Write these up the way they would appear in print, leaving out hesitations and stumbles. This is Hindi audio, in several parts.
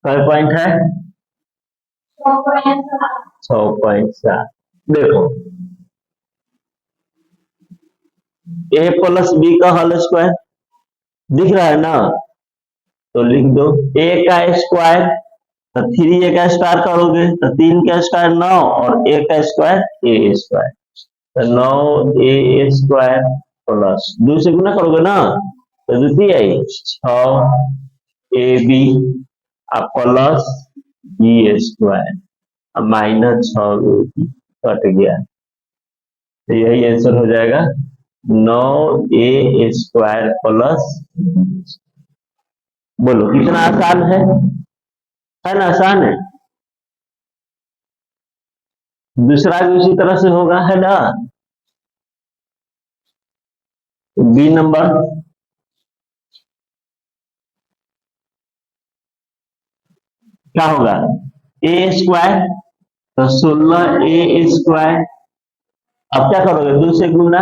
कै पॉइंट है? 6.7। देखो a प्लस बी का होल स्क्वायर दिख रहा है ना, तो लिख दो a का स्क्वायर, तो 3 a का स्क्वायर करोगे तो 3 का स्क्वायर 9 और a का स्क्वायर a स्क्वायर, तो 9a स्क्वायर प्लस 2 से गुना करोगे ना तो द्वितीय आई 6ab plus B square minus 6ab cut गया, तो यही आंसर हो जाएगा 9a स्क्वायर प्लस। बोलो कितना आसान है ना? आसान है। दूसरा भी उसी तरह से होगा, है ना? बी नंबर क्या होगा? ए स्क्वायर, तो 16a स्क्वायर। अब क्या करोगे? 2 से गुना,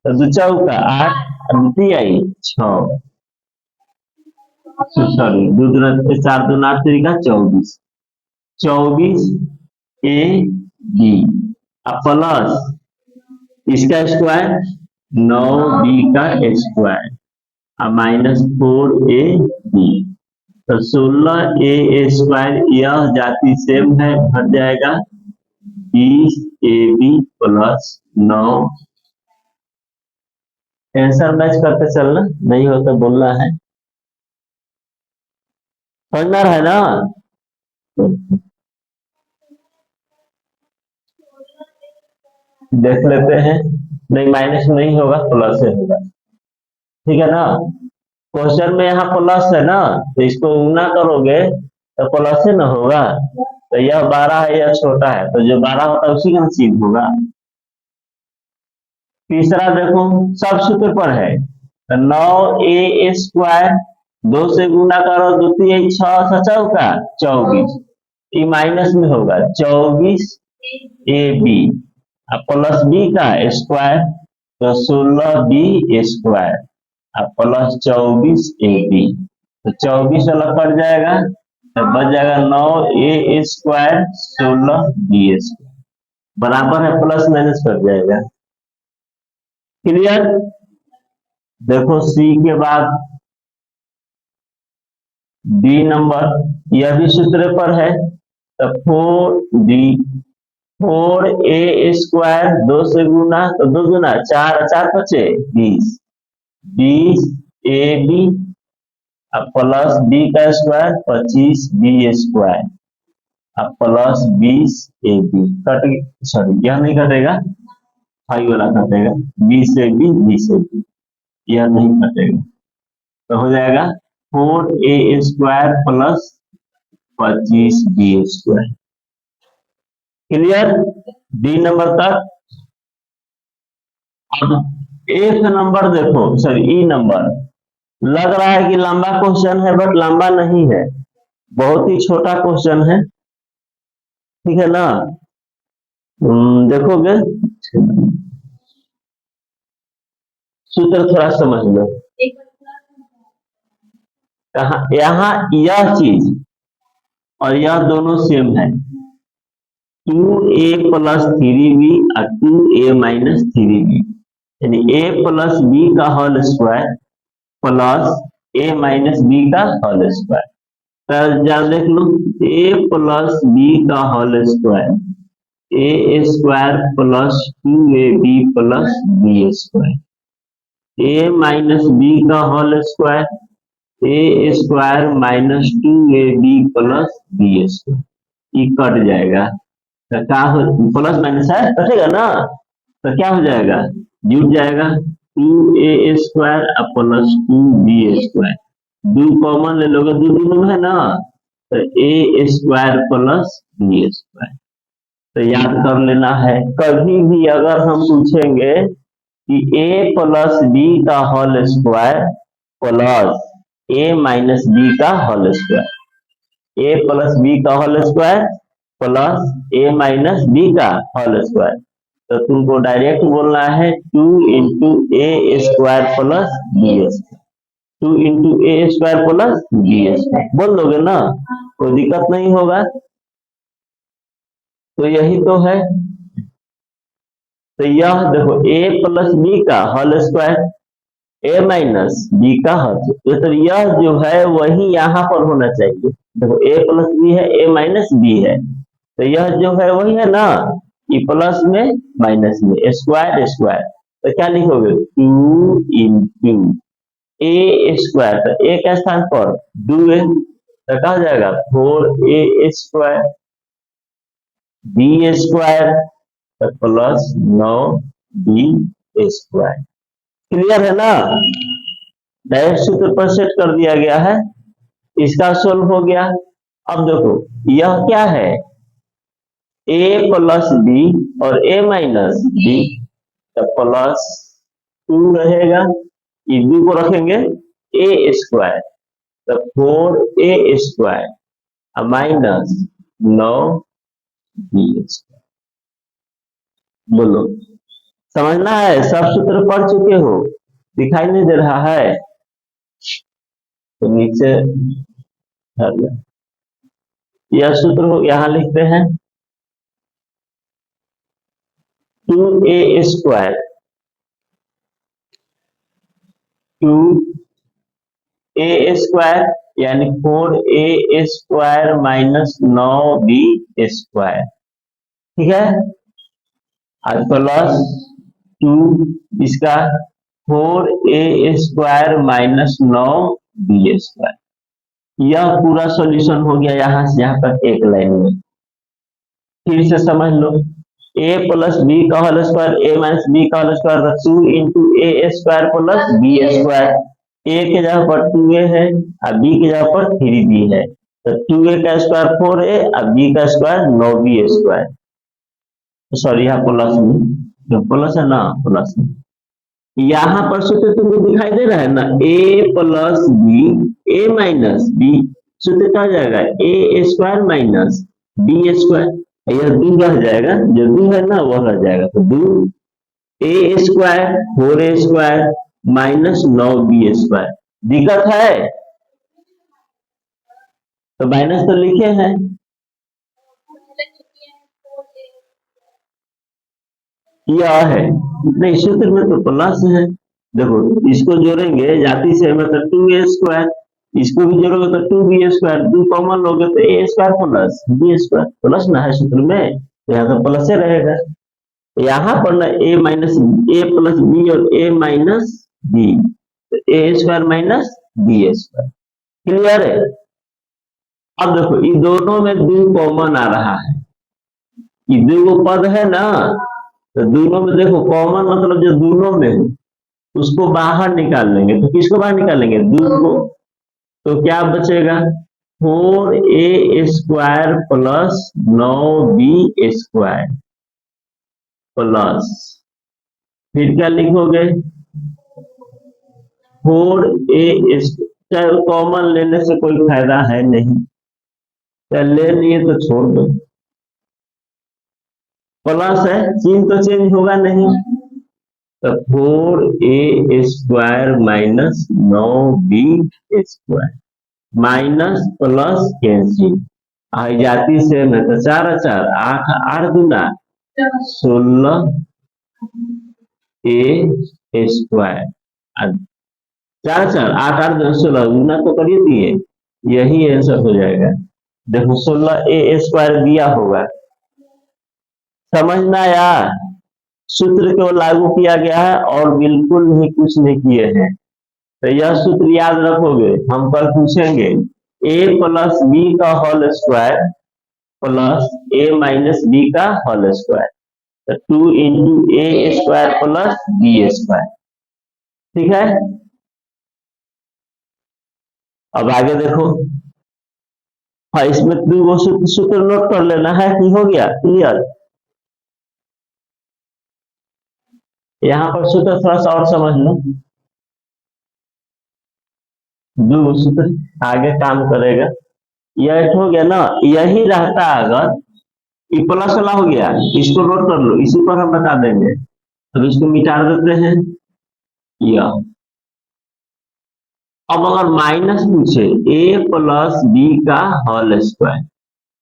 तो 2 चौका 8, द्वितीय आई 6, सॉरी 2 दूना 4 दूना 8 3 का 24, 24a बी प्लस इसका स्क्वायर 9b का स्क्वायर माइनस 4a बी, तो 16a स्क्वायर यह जाति सेम है, घट जाएगा 20ab प्लस 9। आंसर मैच करते चलना, नहीं हो तो बोलना है, समझना है ना? देख लेते हैं, नहीं माइनस नहीं होगा प्लस से होगा, ठीक है ना? क्वेश्चन में यहाँ प्लस है ना, तो इसको गुना करोगे तो प्लस से ना होगा, तो यह 12 है, यह छोटा है, तो जो 12 होता है उसी का नसीब होगा। तीसरा देखो सब सूत्र पर है, तो 9a स्क्वायर 2 से गुना करो, द्वितीय 6 चौका 24, ये माइनस में होगा 24ab प्लस बी का स्क्वायर, तो 16b स्क्वायर प्लस 24ab, तो 24 वाला कट जाएगा, तो बच जाएगा 9a स्क्वायर 16b स्क्वायर बराबर है, प्लस माइनस कट जाएगा। क्लियर? देखो सी के बाद डी नंबर, यह भी सूत्र पर है, तो 4a स्क्वायर 2 से गुना, तो 2 गुना 4 4 बचे 20, 20ab प्लस बी का square 25b square plus 20ab cut, sorry यह नहीं कटेगा, 5 वाला कटेगा, 20ab 20ab यह नहीं कटेगा, तो हो जाएगा 4a square plus 25b square. Clear? D number तक। अब एक नंबर देखो, सॉरी ई नंबर, लग रहा है कि लंबा क्वेश्चन है, बट लंबा नहीं है, बहुत ही छोटा क्वेश्चन है, ठीक है ना? देखोगे सूत्र थोड़ा समझ लो, कहा यहाँ यह चीज और यह दोनों सेम है, 2a प्लस 3b और 2a माइनस 3b, यानी a प्लस b का whole square plus a minus b का होल स्क्वायर, तो जब देख लो a प्लस b का whole square, a square plus 2ab plus b square, a minus b का whole square, a square minus 2ab plus b square, ये कट जाएगा, तो क्या हो, प्लस माइनस है कटेगा ना, तो क्या हो जाएगा? जुड़ जाएगा 2a square plus 2b square, 2 common ले लोगे, 2 2 है ना, तो a square plus b square, तो याद कर लेना है। कभी भी अगर हम पूछेंगे कि a प्लस b का whole square plus a minus b का whole square, a plus b का whole square plus a minus b का होल स्क्वायर, तो तुमको डायरेक्ट बोलना है 2 इंटू ए square plus B square, 2 into ए स्क्वायर प्लस बी स्क्वायर बोल दोगे ना, कोई दिक्कत नहीं होगा। तो यही तो है। तो यह देखो a प्लस बी का whole square, a minus B का होल, तो यह जो है वही यहाँ पर होना चाहिए। देखो a प्लस बी है, a माइनस बी है, तो यह जो है वही है ना, e प्लस में माइनस में स्क्वायर स्क्वायर, तो क्या लिखोगे 2 इंटू ए स्क्वायर, तो ए के स्थान पर 2a, तो कहा जाएगा 4a square b square plus 9b square. Clear है ना? डायरेक्ट सूत्र पर सेट कर दिया गया है, इसका सोल्व हो गया। अब देखो यह क्या है, a प्लस बी और a माइनस बी, तो प्लस 2 रहेगा, ये बी को रखेंगे a स्क्वायर, तो 4a square minus 9b square. बोलो, समझना है? सब सूत्र पढ़ चुके हो? दिखाई नहीं दे रहा है तो नीचे यह सूत्र यहां लिखते हैं 2a स्क्वायर 2a स्क्वायर यानी 4a square minus 9b square, ठीक है, और प्लस 2 इसका 4a square minus 9b square. यह पूरा सॉल्यूशन हो गया यहाँ से यहाँ तक एक लाइन में। फिर से समझ लो, a प्लस बी का whole square, a minus B का whole square, 2 into A square plus B square. a के जगह पर 2a है और b के जगह पर 3b है, तो 2a का स्क्वायर 4a और b का स्क्वायर 9b स्क्वायर। सॉरी यहाँ प्लस में, जो प्लस है ना प्लस में, यहाँ पर सूत्र तुमको दिखाई दे रहा है ना, a plus b a minus b, सूत्र क्या हो जाएगा a square minus b square, यह 2 रह जाएगा, जो 2 है ना वह रह जाएगा, तो 2a square 4a square minus 9b square. दिक्कत है तो माइनस तो लिखे हैं, यह है नहीं, सूत्र में तो प्लस है। देखो इसको जोड़ेंगे जाति से मतलब 2a स्क्वायर, इसको भी जोड़ोगे तो 2b स्क्वायर, 2 कॉमन लोगे तो a square plus b square, plus ना है सूत्र में, तो यहाँ तो प्लस ही रहेगा। यहाँ पर ना a minus a plus b और a माइनस b, तो a square minus b square. Clear है? अब देखो ये दोनों में 2 कॉमन आ रहा है, ये 2 पद है ना, तो दोनों में देखो कॉमन मतलब जो दोनों में है उसको बाहर निकाल लेंगे, तो किसको बाहर निकालेंगे 2 को, तो क्या बचेगा 4a square plus 9b square plus, फिर क्या लिखोगे 4a, चाहे कॉमन लेने से कोई फायदा है नहीं, चाहे ले लिए तो छोड़ दो, प्लस है चिन्ह तो चेंज होगा नहीं, तो 4a square minus 9b square minus plus cancel जाती से में, तो 4 4 8 8 दूना 16 a स्क्वायर, 4 4 8 8 16 गुना तो कर ही दिए, यही आंसर हो जाएगा। देखो 16a स्क्वायर दिया होगा, समझना यार, सूत्र को लागू किया गया है और बिल्कुल ही कुछ नहीं किए हैं, तो यह सूत्र याद रखोगे, हम कल पूछेंगे a प्लस बी का whole square plus a minus B का होल स्क्वायर, तो 2 इंटू ए स्क्वायर प्लस बी स्क्वायर, ठीक है। अब आगे देखो, हाँ इसमें 2 सूत्र नोट कर लेना है कि हो गया क्लियर। यहाँ पर सूत्र थोड़ा सा और समझ लो, 2 सूत्र आगे काम करेगा, यह हो गया ना, यही रहता अगर ये प्लस वाला हो गया, इसको नोट कर लो, इसी पर हम बता देंगे, अब इसको मिटा देते हैं, यह अब अगर माइनस पूछे ए प्लस बी का होल स्क्वायर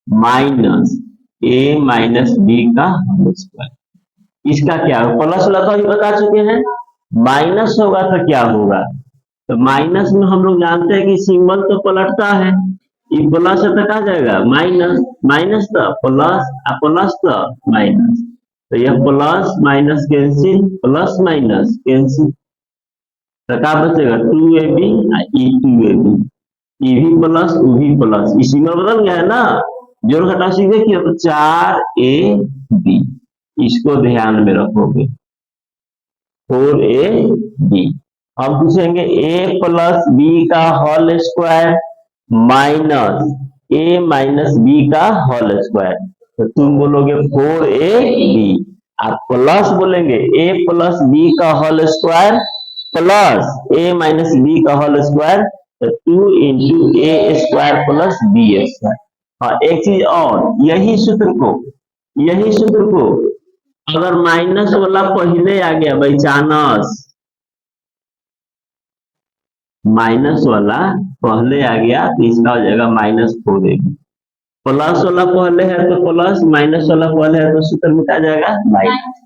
माइनस ए माइनस बी का होल स्क्वायर, इसका क्या होगा? प्लस वाला तो अभी बता चुके हैं, माइनस होगा तो क्या होगा? तो माइनस में हम लोग जानते हैं कि सिंबल तो पलटता है, ये प्लस है तो क्या जाएगा माइनस, माइनस तो प्लस, प्लस तो माइनस, तो यह plus minus cancel, plus minus cancel, तो क्या बचेगा 2ab ई 2ab, ई भी प्लस ऊ भी प्लस, इसी में बदल गया है ना, जोड़ घटाव सीधे किया तो 4ab, इसको ध्यान में रखोगे 4ab। हम पूछेंगे ए प्लस बी का होल स्क्वायर माइनस ए माइनस बी का होल स्क्वायर, तो तुम बोलोगे 4ab, आप प्लस बोलेंगे ए प्लस बी का होल स्क्वायर प्लस ए माइनस बी का होल स्क्वायर, तो 2 इंटू ए स्क्वायर प्लस बी स्क्वायर। हाँ, एक चीज और, यही सूत्र को अगर माइनस वाला पहले आ गया बाई चांस, माइनस वाला पहले आ गया तो इसका हो जाएगा -4ab, प्लस वाला पहले है तो प्लस, माइनस वाला पहले है तो सूत्र मिटा जाएगा माइनस,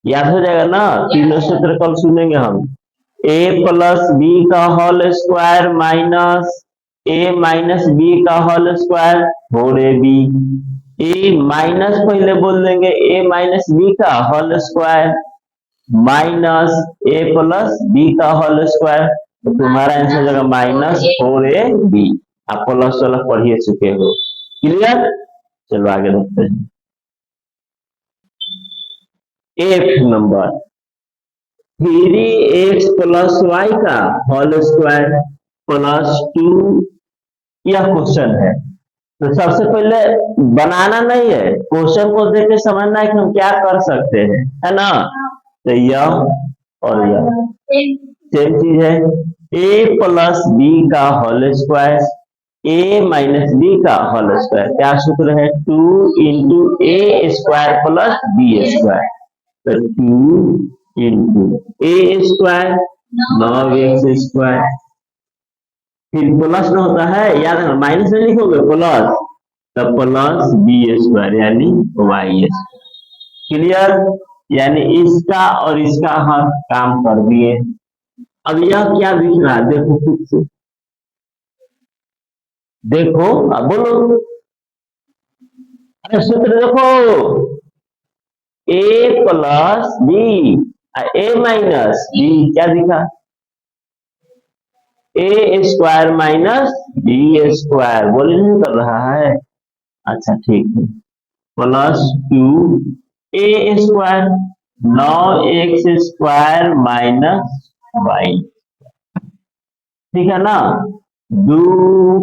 याद हो जाएगा ना, तीनों सूत्र कल सुनेंगे हम, ए प्लस बी का होल स्क्वायर माइनस ए माइनस बी का होल स्क्वायर 4ab, ए माइनस पहले बोल देंगे ए माइनस बी का होल स्क्वायर माइनस ए प्लस बी का होल स्क्वायर, तो तुम्हारा आंसर हो जाएगा -4ab, आप प्लस वाला पढ़िए चुके हो, क्लियर। चलो आगे देखते हैं, एक नंबर 3x प्लस वाई का होल स्क्वायर प्लस 2, यह क्वेश्चन है, तो सबसे पहले बनाना नहीं है, क्वेश्चन को देख के समझना है कि हम क्या कर सकते हैं, है ना, तो यह और यह सेम चीज है, ए प्लस बी का होल स्क्वायर ए माइनस बी का होल स्क्वायर, क्या सूत्र है 2 इंटू ए स्क्वायर प्लस बी स्क्वायर, तो 2 इंटू ए स्क्वायर 9x स्क्वायर, फिर प्लस में होता है, याद है ना, माइनस में लिखोगे प्लस, तो प्लस बी स्क्वायर यानी वाई स्क्वायर, क्लियर, यानी इसका और इसका हम काम कर दिए। अब यह क्या दिख रहा है देखो खुद से, देखो अब बोलो, अरे सूत्र देखो, A plus B A minus B, क्या दिखा, A square minus B square, बोले नहीं कर रहा है, अच्छा ठीक है, plus 2 A square 9x square minus Y, ठीक है ना, 2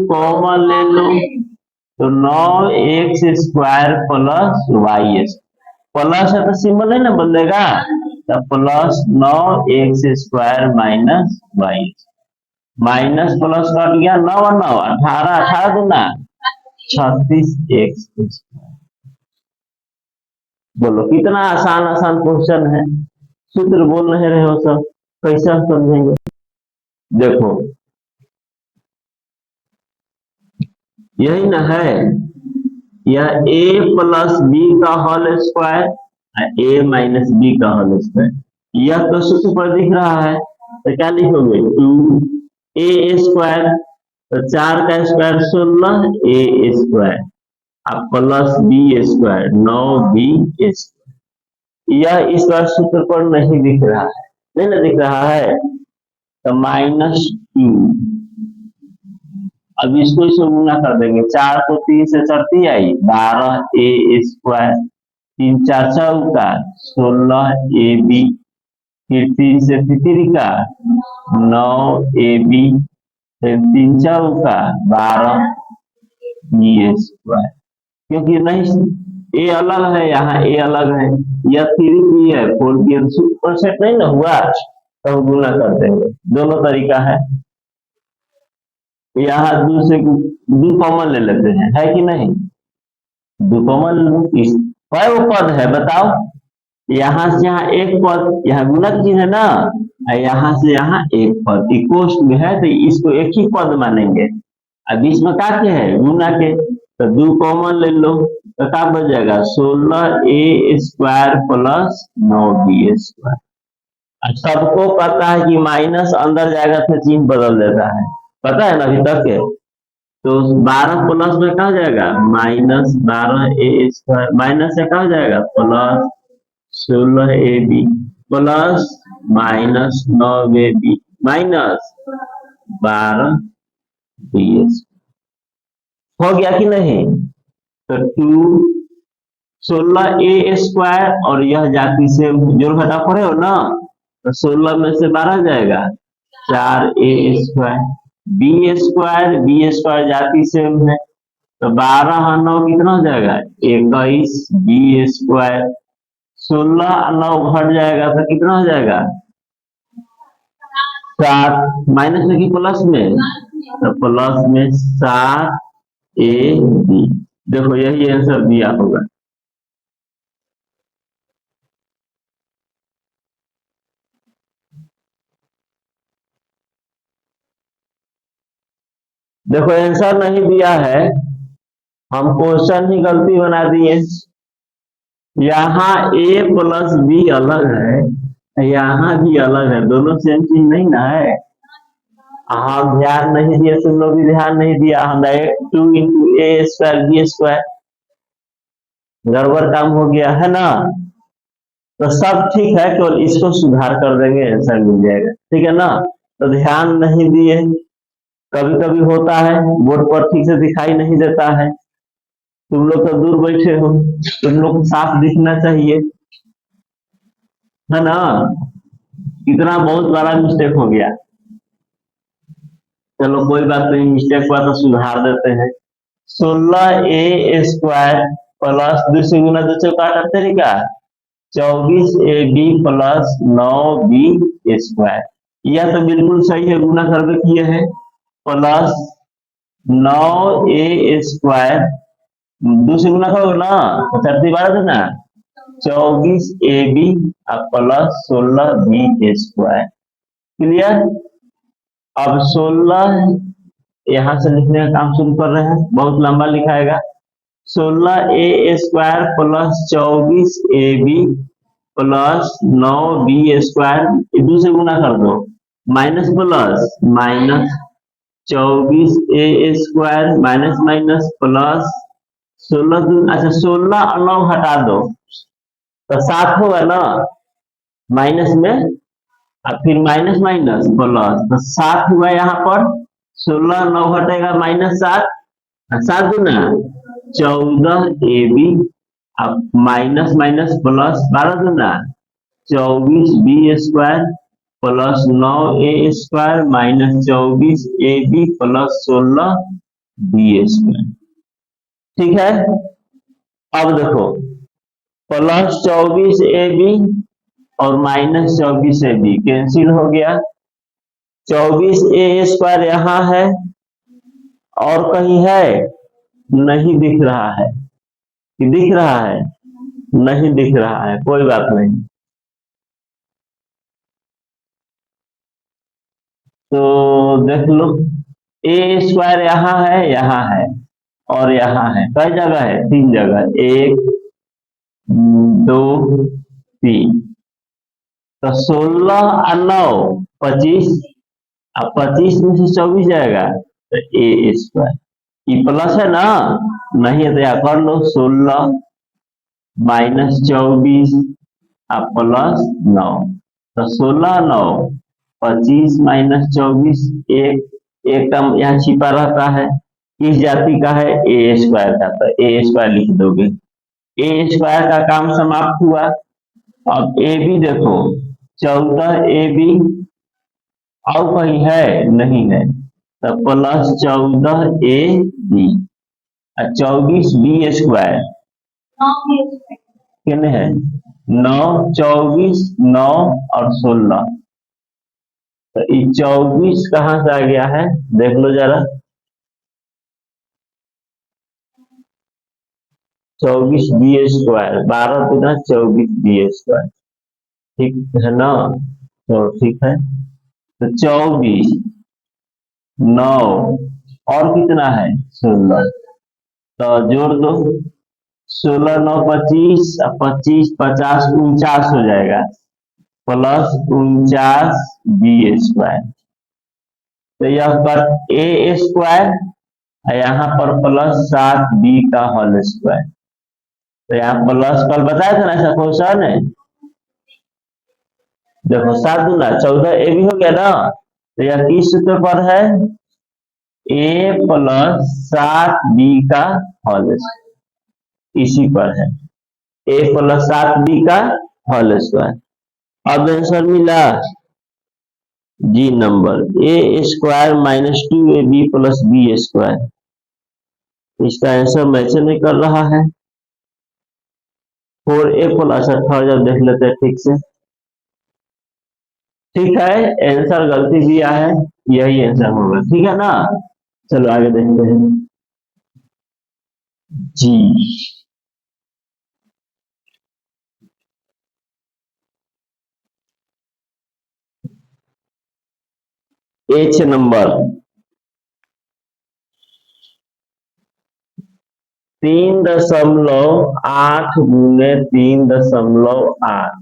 कॉमन ले लो तो 9x square plus Y, plus है तो सिंबल है ना बदलेगा, तो plus 9x square minus y, minus plus cut गया 9 और 9 18, 18 दूना 36x, बोलो कितना आसान आसान क्वेश्चन है, सूत्र बोल नहीं रहे हो सब, कैसे समझेंगे, देखो यही ना है, यह ए प्लस बी का होल स्क्वायर ए माइनस बी का होल स्क्वायर, यह तो सूत्र पर दिख रहा है, तो क्या लिखोगे 2 ए स्क्वायर, तो 4 का स्क्वायर 16 ए स्क्वायर, अब plus B square 9b square, यह इस बार सूत्र पर नहीं दिख रहा है, नहीं ना दिख रहा है, तो -2, अब इसको इसे गुना कर देंगे, 4 को 3 से चढ़ती आई 12 ए स्क्वायर, 3 4 का 16ab, फिर 3 से 3 का 9ab, फिर 3 का 12 बी स्क्वायर, क्योंकि नहीं ए अलग है, यहाँ ए अलग है, यह 3b है 4b, परसेंट नहीं ना हुआ, तो गुना कर देंगे, दोनों तरीका है, यहाँ 2 से 2 कॉमन ले लेते हैं, है कि नहीं, 2 कॉमन लो, वो पद है बताओ, यहाँ से यहाँ एक पद, यहाँ गुणक चिन्ह है ना, यहाँ से यहाँ एक पद इक्वल्स में है तो इसको एक ही पद मानेंगे। अब बीच में क्या है गुना के, तो दो कॉमन ले लो तो क्या बच जाएगा 16a² प्लस 9b²। सबको पता है कि माइनस अंदर जाएगा तो चिन्ह बदल देता है, पता है ना अभी तक के। तो 12 प्लस में कहा जाएगा -12a² माइनस से कहा जाएगा plus 16ab plus -9ab minus 12b। हो गया कि नहीं। तो 16a² और यह जाति से जोड़ घटा पड़े हो ना, तो 16 में से 12 जाएगा 4a²। b² जाति सेम है तो 12 और 9 कितना हो जाएगा 21 b²। 16 और 9 घट जाएगा तो कितना हो जाएगा 7, माइनस में कि प्लस में, तो प्लस में 7ab। देखो यही आंसर दिया होगा। देखो आंसर नहीं दिया है, हम क्वेश्चन ही गलती बना दिए। यहाँ a प्लस b अलग है, यहाँ भी अलग है, दोनों सेम चीज नहीं ना है। हम ध्यान नहीं दिए, तुम लोग भी ध्यान नहीं दिया, हम 2 इंटू a² b², गड़बड़ काम हो गया है ना। तो सब ठीक है, केवल इसको सुधार कर देंगे आंसर मिल जाएगा, ठीक है ना। तो ध्यान नहीं दिए, कभी कभी होता है बोर्ड पर ठीक से दिखाई नहीं देता है, तुम लोग तो दूर बैठे हो, तुम लोग को साफ दिखना चाहिए, है ना। इतना बहुत बड़ा मिस्टेक हो गया, चलो कोई बात नहीं, मिस्टेक हुआ तो सुधार देते हैं। 16a² प्लस 2 से गुना 2 से काटा तरीका 24ab प्लस 9b²। यह तो बिल्कुल सही है, गुना करके किए हैं प्लस 9a² 2 से गुना करोगे ना तो 4 देना 24ab प्लस 16b²। क्लियर। अब 16 यहाँ से लिखने का काम शुरू कर रहे हैं, बहुत लंबा लिखाएगा। 16a² plus 24ab plus 9b², 2 से गुना कर दो minus plus minus 24a² minus minus plus 16, अच्छा 16 और 9 हटा दो तो 7 होगा ना, माइनस में और फिर माइनस माइनस प्लस, तो 7 हुआ यहाँ पर, 16 9 घटेगा -7, 7 गुना 14ab अब माइनस माइनस प्लस 12 गुना 24b² plus 9a² minus 24ab plus 16b²। ठीक है। अब देखो प्लस 24ab और माइनस 24ab कैंसिल हो गया, 24a² यहाँ है और कहीं है नहीं दिख रहा है, कि दिख रहा है नहीं दिख रहा है, कोई बात नहीं। तो देख लो a² यहाँ है और यहाँ है, कई जगह है 3 जगह, 1 2 3, तो 16 और 9 25, अब 25 में से 24 जाएगा तो a², ये प्लस है ना, नहीं है तो यहाँ कर लो 16 माइनस 24 अब प्लस 9, तो 16 9 25 माइनस 24, एक टर्म यहाँ छिपा रहता है, किस जाति का है a² का, तो a² लिख दोगे, a² का काम समाप्त हुआ। अब ए बी देखो 14ab और कहीं है नहीं है, तो प्लस 14ab और 24b² कितने है 9 24 9 और 16, तो ये 24 कहाँ से आ गया है देख लो जरा, 24b², 12 दूना 24b², ठीक है ना? तो ठीक है, तो 24, 9 और कितना है 16, तो जोड़ दो, 16 9 25, 25 50 49 हो जाएगा, प्लस 49b², तो यह पर a² यहाँ पर प्लस 7b का होल स्क्वायर, तो यहाँ प्लस कल बताया था ना ऐसा क्वेश्चन है, देखो 7 दूना 14 ए भी हो गया ना, तो यह किस सूत्र पर है, a प्लस 7b का होल स्क्वायर, इसी पर है, a प्लस 7b का होल स्क्वायर। अब आंसर मिला जी number, a² minus 2ab plus b², इसका आंसर मैच नहीं कर रहा है। 4a प्लस 18 देख लेते हैं ठीक से, ठीक है, आंसर गलती दिया है, यही आंसर होगा, ठीक है ना? चलो आगे देखते हैं जी। एच नंबर 3.8 गुने 3.8,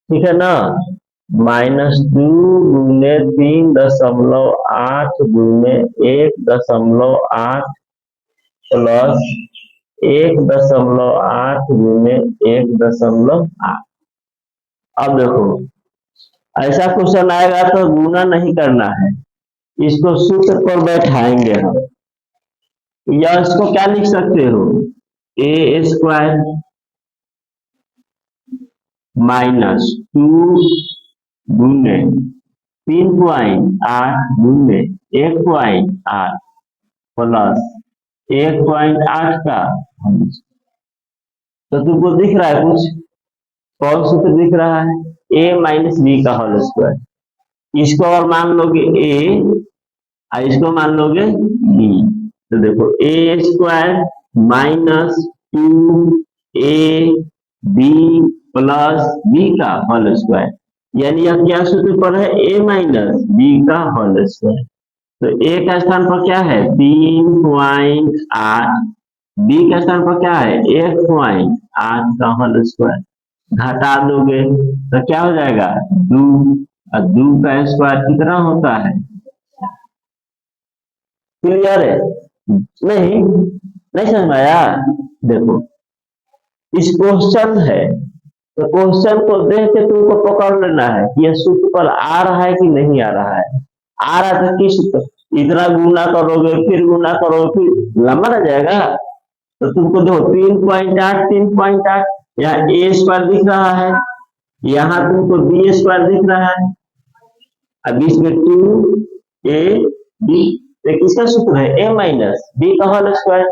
ठीक है ना? -2 गुने 3.8 गुने 1.8 प्लस 1.8 गुने 1.8। अब देखो ऐसा क्वेश्चन आएगा तो गुना नहीं करना है, इसको सूत्र पर बैठाएंगे हम, या इसको क्या लिख सकते हो, a² माइनस 2 गुने 3.8 गुने 1.8 प्लस 1.8 का, तो तुमको दिख रहा है कुछ, कौन सूत्र दिख रहा है, a माइनस बी का होल स्क्वायर, इसको और मान लोगे a और इसको मान लोगे b, तो देखो a² minus 2ab plus b का होल स्क्वायर, यानी यह क्या सूत्र पर है, a माइनस b का होल स्क्वायर, तो a का स्थान पर क्या है 3.8, b का स्थान पर क्या है 1.8 का होल स्क्वायर, घटा दोगे तो क्या हो जाएगा 2, और 2 का स्क्वायर कितना होता है, क्लियर है? नहीं नहीं समझ में आया? देखो इस क्वेश्चन है, तो क्वेश्चन को देख के तुमको पकड़ लेना है कि यह सूत्र पर आ रहा है कि नहीं आ रहा है, आ रहा है तो किस सूत्र, इतना गुना करोगे फिर गुना करोगे फिर लंबा रह जाएगा, तो तुमको देखो 3.8 यहाँ a² दिख रहा है, यहाँ तुमको b² दिख रहा है, अब इसमें 2ab, किसका सूत्र है a माइनस b का होल स्क्वायर,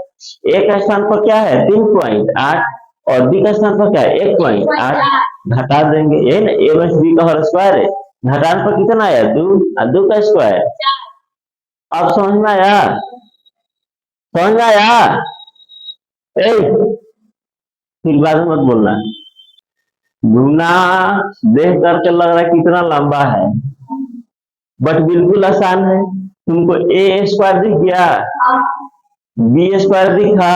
a का स्थान पर क्या है 3.8 और b का स्थान पर क्या है 1.8, घटा देंगे, ये ना a माइनस b का होल स्क्वायर है, घटाने पर कितना आया 2 और 2 का स्क्वायर। अब समझ में आया, समझ में आया? फिर बाद में मत बोलना, गुना देख करके लग रहा है कितना लंबा है, बट बिल्कुल आसान है, तुमको a² दिख गया, b² दिखा,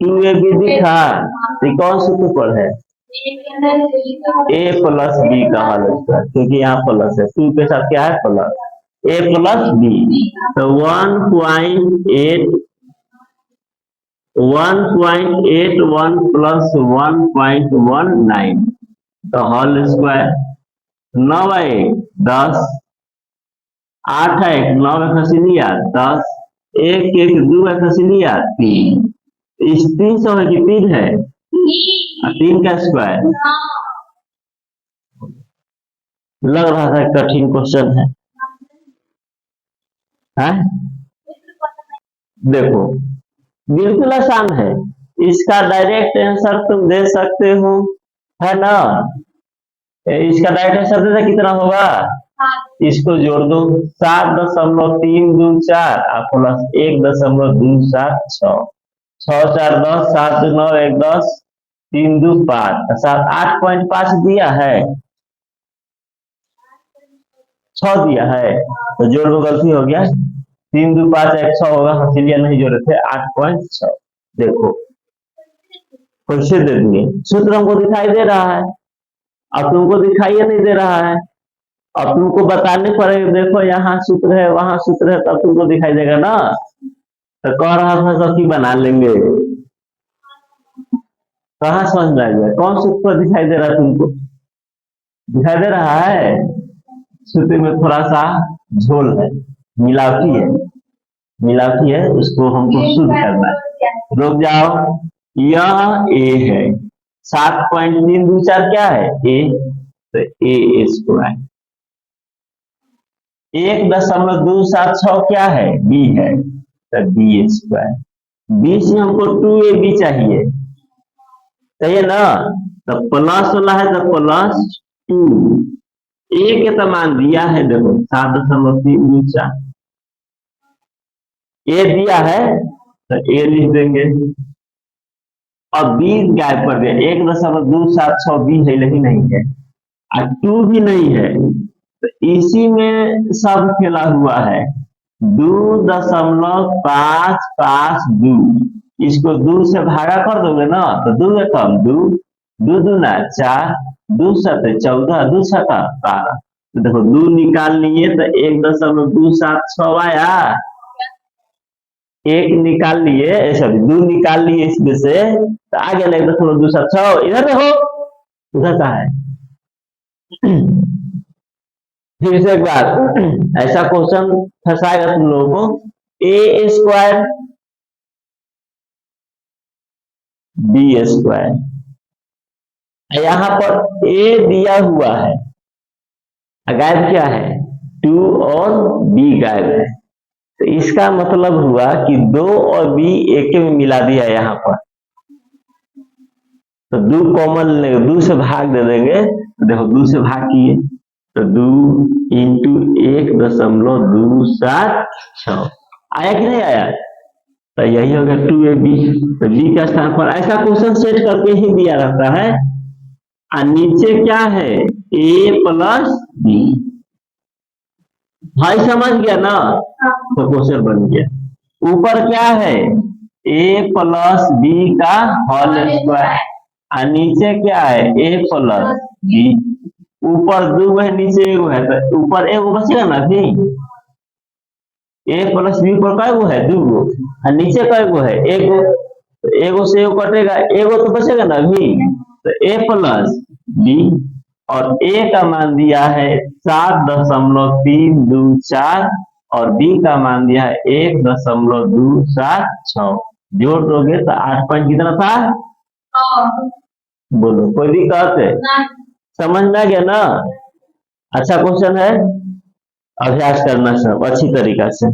2ab दिखा, तो कौन सूत्र पर है, a प्लस b का होल स्क्वायर, क्योंकि यहाँ प्लस है, 2 के साथ क्या है प्लस, a प्लस b, तो 1.81 प्लस 1.19 तो होल स्क्वायर, 9 1 10, 8 1 9 खसी लिया 10, 1 1 2 खसी लिया 3, इस 300 है कि 3 है, 3 का स्क्वायर, लग रहा था कठिन क्वेश्चन है, देखो बिल्कुल आसान है, इसका डायरेक्ट आंसर तुम दे सकते हो, है ना? इसका डायरेक्ट आंसर देना कितना होगा, इसको जोड़ दो 7.324 प्लस 1.276, 6 4 10, 7 2 9, 1 10, 3 2 5, 7 8.5 दिया है, 6 दिया है, तो जोड़ में गलती हो गया, 3 2 5 1 6 होगा, हसीलिया नहीं जोड़े थे, 8.6। देखो कैसे दे दिए, सूत्र हमको दिखाई दे रहा है, अब तुमको दिखाई नहीं दे रहा है, अब तुमको बताने पड़ेगा, देखो यहाँ सूत्र है वहां सूत्र है, तब तुमको दिखाई देगा ना। तो कह रहा था सबकी बना लेंगे, कहाँ समझ में आ गया, कौन सूत्र दिखाई दे रहा है तुमको, दिखाई दे रहा है, सूत्र में थोड़ा सा झोल है, मिलावटी है, मिलावटी है, उसको हमको शुद्ध करना है। रुक जाओ, यह ए है, 7.324 क्या है ए, तो ए स्क्वायर, 1.276 क्या है बी है, तो बी स्क्वायर, बी से हमको 2ab चाहिए, चाहिए ना, तो प्लस वाला है तो +2, ए के तो मान दिया है, देखो 7.324, ए दिया है तो ए लिख देंगे, और बी गायब कर दिया, 1.276 बी है लेकिन नहीं है, और 2 भी नहीं है, तो इसी में सब खेला हुआ है, 2.552, इसको 2 से भागा कर दोगे ना, तो 2 कम 2, 2 दूना 4, 2 7 14, 2 7 12, तो देखो 2 निकाल लिए तो 1.276 आया, एक निकाल लिए, सॉरी 2 निकाल लिए इसमें से, तो आ गया 1.276, इधर देखो उधर कहा है। फिर से एक बार ऐसा क्वेश्चन फंसाएगा तुम लोगों को, ए स्क्वायर बी स्क्वायर, यहाँ पर ए दिया हुआ है, गायब क्या है 2 और बी गायब है, तो इसका मतलब हुआ कि 2 और बी एक में मिला दिया यहाँ पर, तो 2 कॉमन लेंगे, 2 से भाग दे देंगे, तो देखो 2 से भाग किए तो 2 इंटू 1.276 आया कि नहीं आया, तो यही होगा 2ab, तो बी का स्थान पर ऐसा क्वेश्चन सेट करके ही दिया रहता है, और नीचे क्या है a प्लस बी, भाई समझ गया ना, तो क्वेश्चन बन गया, ऊपर क्या है a प्लस बी का होल स्क्वायर, और नीचे क्या है a प्लस बी, ऊपर 2 है नीचे 1 है, तो ऊपर 1 बचेगा ना, भी a प्लस बी पर काय वो है 2 और नीचे काय वो है 1, तो 1 से 1 कटेगा, 1 तो बचेगा ना भी, तो a प्लस बी, और a का मान दिया है 7.324 और b का मान दिया है 1.276, जोड़ दोगे तो 8 पॉइंट कितना था, बोलो कोई दिक्कत है, समझ में आ गया ना, अच्छा क्वेश्चन है, अभ्यास करना सब अच्छी तरीका से।